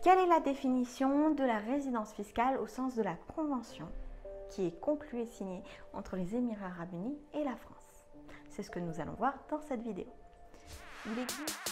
Quelle est la définition de la résidence fiscale au sens de la convention qui est conclue et signée entre les Émirats arabes unis et la France? C'est ce que nous allons voir dans cette vidéo. Il existe...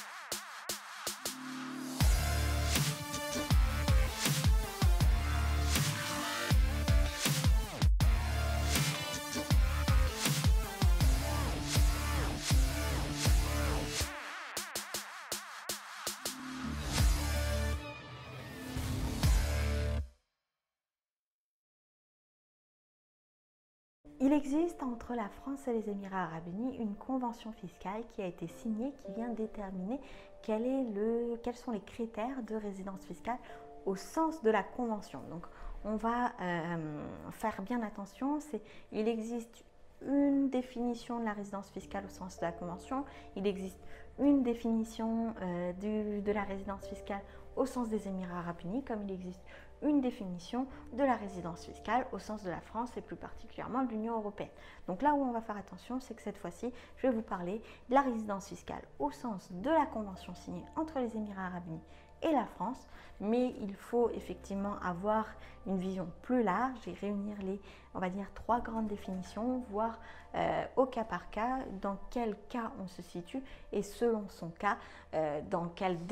Il existe entre la France et les Émirats arabes unis une convention fiscale qui a été signée, qui vient déterminer quels sont les critères de résidence fiscale au sens de la convention. Donc on va faire bien attention, il existe une définition de la résidence fiscale au sens de la convention, il existe une définition de la résidence fiscale au sens des Émirats arabes unis, comme il existe une définition de la résidence fiscale au sens de la France et plus particulièrement de l'Union européenne. Donc là où on va faire attention, c'est que cette fois-ci, je vais vous parler de la résidence fiscale au sens de la convention signée entre les Émirats arabes unis et la France, mais il faut effectivement avoir une vision plus large et réunir on va dire, trois grandes définitions, voir au cas par cas dans quel cas on se situe et selon son cas, à quelle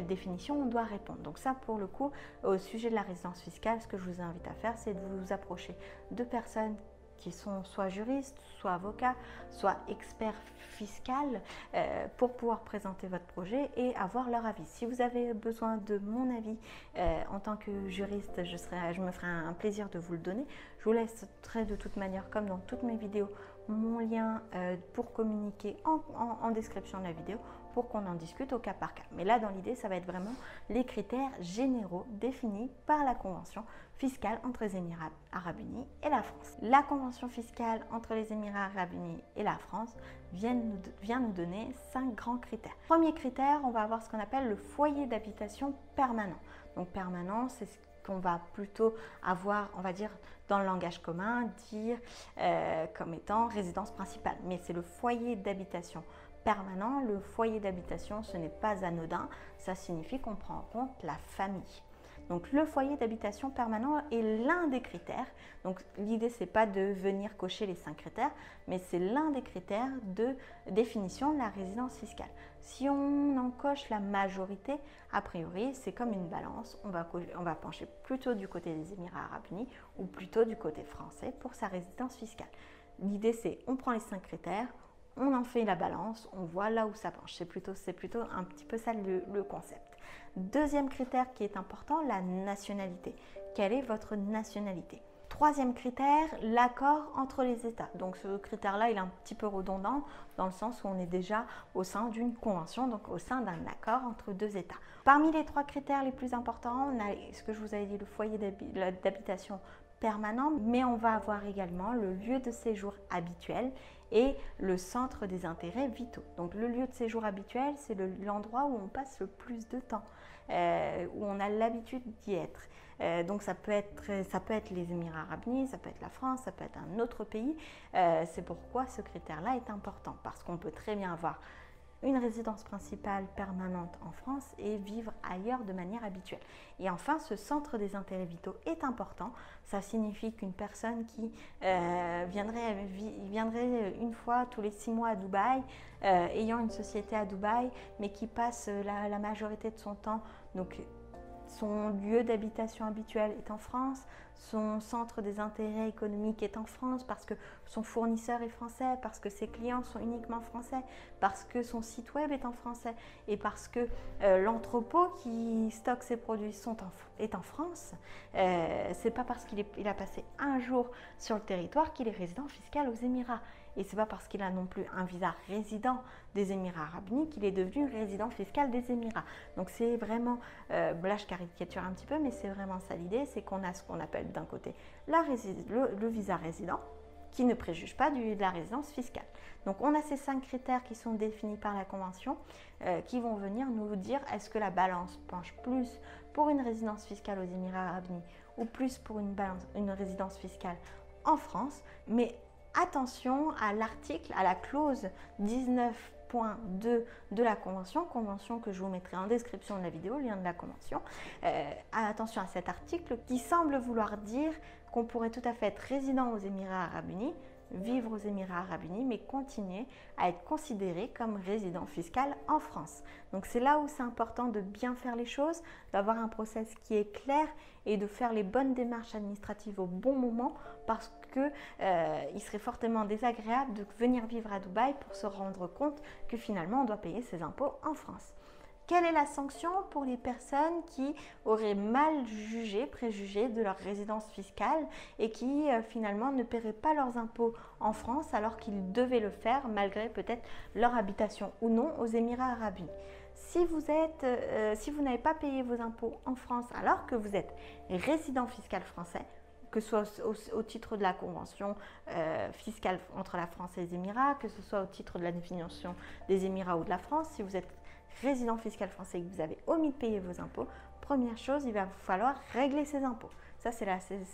définition on doit répondre. Donc ça, pour le coup, au sujet de la résidence fiscale, ce que je vous invite à faire, c'est de vous approcher de personnes qui sont soit juristes, soit avocats, soit experts fiscaux pour pouvoir présenter votre projet et avoir leur avis. Si vous avez besoin de mon avis en tant que juriste, je me ferai un plaisir de vous le donner. Je vous laisserai de toute manière, comme dans toutes mes vidéos, mon lien pour communiquer en description de la vidéo pour qu'on en discute au cas par cas. Mais là, dans l'idée, ça va être vraiment les critères généraux définis par la convention fiscale entre les Émirats arabes unis et la France. La convention fiscale entre les Émirats arabes unis et la France vient nous donner 5 grands critères. Premier critère, on va avoir ce qu'on appelle le foyer d'habitation permanent. Donc permanent, c'est ce qu'on va plutôt avoir, on va dire, dans le langage commun, dire comme étant résidence principale. Mais c'est le foyer d'habitation permanent. Le foyer d'habitation, ce n'est pas anodin, ça signifie qu'on prend en compte la famille. Donc le foyer d'habitation permanent est l'un des critères. Donc l'idée, c'est pas de venir cocher les 5 critères, mais c'est l'un des critères de définition de la résidence fiscale. Si on en coche la majorité, a priori, c'est comme une balance. On va pencher plutôt du côté des Émirats arabes unis ou plutôt du côté français pour sa résidence fiscale. L'idée, c'est on prend les 5 critères, on en fait la balance, on voit là où ça penche. C'est plutôt un petit peu ça le concept. Deuxième critère qui est important, la nationalité. Quelle est votre nationalité? Troisième critère, l'accord entre les États. Donc ce critère-là, il est un petit peu redondant dans le sens où on est déjà au sein d'une convention, donc au sein d'un accord entre 2 États. Parmi les 3 critères les plus importants, on a ce que je vous avais dit, le foyer d'habitation permanent, mais on va avoir également le lieu de séjour habituel et le centre des intérêts vitaux. Donc le lieu de séjour habituel, c'est l'endroit où on passe le plus de temps, où on a l'habitude d'y être. Donc ça peut être les Émirats arabes unis, ça peut être la France, ça peut être un autre pays. C'est pourquoi ce critère-là est important, parce qu'on peut très bien avoir une résidence principale permanente en France et vivre ailleurs de manière habituelle. Et enfin, ce centre des intérêts vitaux est important. Ça signifie qu'une personne qui viendrait une fois tous les 6 mois à Dubaï, ayant une société à Dubaï, mais qui passe la majorité de son temps, donc son lieu d'habitation habituel est en France, son centre des intérêts économiques est en France parce que son fournisseur est français, parce que ses clients sont uniquement français, parce que son site web est en français et parce que l'entrepôt qui stocke ses produits est en France. C'est pas parce qu'il a passé un jour sur le territoire qu'il est résident fiscal aux Émirats. Et c'est pas parce qu'il a non plus un visa résident des Émirats arabes unis qu'il est devenu résident fiscal des Émirats. Donc c'est vraiment, là je caricature un petit peu, mais c'est vraiment ça l'idée, c'est qu'on a ce qu'on appelle d'un côté le visa résident, qui ne préjuge pas de la résidence fiscale. Donc on a ces 5 critères qui sont définis par la Convention qui vont venir nous dire est-ce que la balance penche plus pour une résidence fiscale aux Émirats arabes unis ou plus pour une résidence fiscale en France. Mais attention à l'article, à la clause 19 point 2 de la convention que je vous mettrai en description de la vidéo, lien de la convention. Attention à cet article qui semble vouloir dire qu'on pourrait tout à fait être résident aux Émirats Arabes Unis, vivre aux Émirats Arabes Unis, mais continuer à être considéré comme résident fiscal en France. Donc c'est là où c'est important de bien faire les choses, d'avoir un process qui est clair et de faire les bonnes démarches administratives au bon moment, parce que il serait fortement désagréable de venir vivre à Dubaï pour se rendre compte que finalement on doit payer ses impôts en France. Quelle est la sanction pour les personnes qui auraient mal jugé, préjugé de leur résidence fiscale et qui finalement ne paieraient pas leurs impôts en France alors qu'ils devaient le faire malgré peut-être leur habitation ou non aux Émirats Arabes Unis? Si vous n'avez pas payé vos impôts en France alors que vous êtes résident fiscal français, que ce soit au titre de la convention fiscale entre la France et les Émirats, que ce soit au titre de la définition des Émirats ou de la France, si vous êtes résident fiscal français et que vous avez omis de payer vos impôts, première chose, il va vous falloir régler ces impôts. Ça, c'est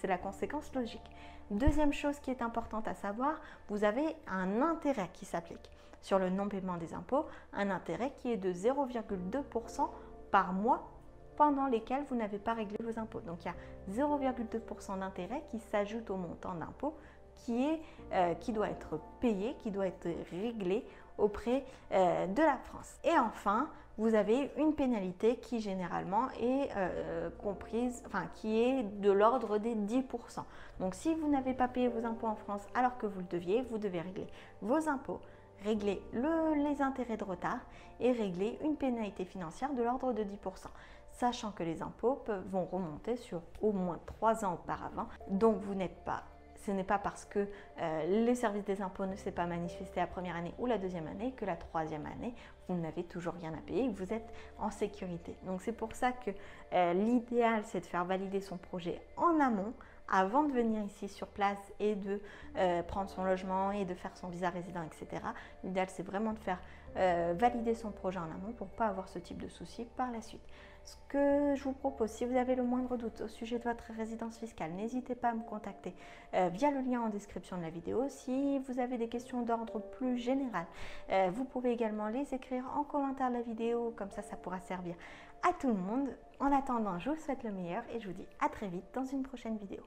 la conséquence logique. Deuxième chose qui est importante à savoir, vous avez un intérêt qui s'applique sur le non-paiement des impôts, un intérêt qui est de 0,2% par mois pendant lesquels vous n'avez pas réglé vos impôts. Donc, il y a 0,2% d'intérêt qui s'ajoute au montant d'impôt qui doit être payé, qui doit être réglé auprès de la France. Et enfin, vous avez une pénalité qui généralement est qui est de l'ordre des 10%. Donc si vous n'avez pas payé vos impôts en France alors que vous le deviez, vous devez régler vos impôts, régler les intérêts de retard et régler une pénalité financière de l'ordre de 10%. Sachant que les impôts vont remonter sur au moins 3 ans auparavant. Donc ce n'est pas parce que les services des impôts ne s'est pas manifesté la première année ou la deuxième année que la troisième année, vous n'avez toujours rien à payer et que vous êtes en sécurité. Donc c'est pour ça que l'idéal, c'est de faire valider son projet en amont avant de venir ici sur place et de prendre son logement et de faire son visa résident, etc. L'idéal, c'est vraiment de faire valider son projet en amont pour ne pas avoir ce type de soucis par la suite. Ce que je vous propose, si vous avez le moindre doute au sujet de votre résidence fiscale, n'hésitez pas à me contacter via le lien en description de la vidéo. Si vous avez des questions d'ordre plus général, vous pouvez également les écrire en commentaire de la vidéo, comme ça pourra servir à tout le monde. En attendant, je vous souhaite le meilleur et je vous dis à très vite dans une prochaine vidéo.